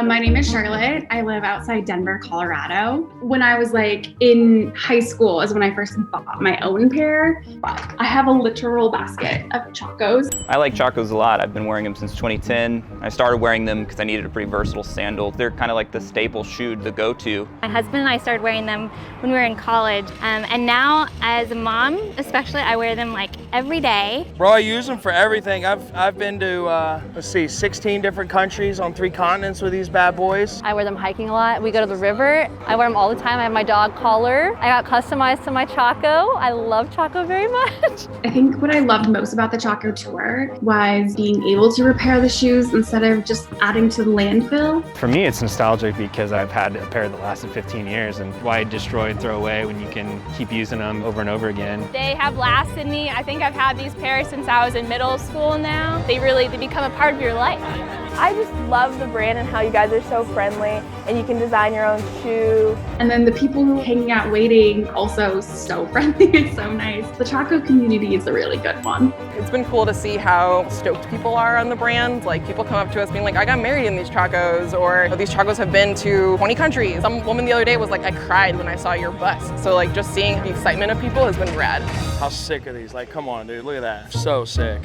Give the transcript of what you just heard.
My name is Charlotte. I live outside Denver, Colorado. When I was in high school is when I first bought my own pair. But I have a literal basket of Chacos. I like Chacos a lot. I've been wearing them since 2010. I started wearing them because I needed a pretty versatile sandal. They're kind of like the staple shoe, the go-to. My husband and I started wearing them when we were in college. And now as a mom, especially, I wear them every day. Bro, I use them for everything. I've been to, 16 different countries on 3 continents with these bad boys. I wear them hiking a lot. We go to the river. I wear them all the time. I have my dog collar. I got customized to my Chaco. I love Chaco very much. I think what I loved most about the Chaco Tour was being able to repair the shoes instead of just adding to the landfill. For me, it's nostalgic because I've had a pair that lasted 15 years, and why destroy and throw away when you can keep using them over and over again. They have lasted me. I think I've had these pairs since I was in middle school now. They become a part of your life. I just love the brand and how you guys are so friendly and you can design your own shoe. And then the people who are hanging out waiting, also so friendly. It's so nice. The Chaco community is a really good one. It's been cool to see how stoked people are on the brand. People come up to us being like, I got married in these Chacos, or these Chacos have been to 20 countries. Some woman the other day was like, I cried when I saw your bus. So just seeing the excitement of people has been rad. How sick are these? Come on, dude, look at that. So sick.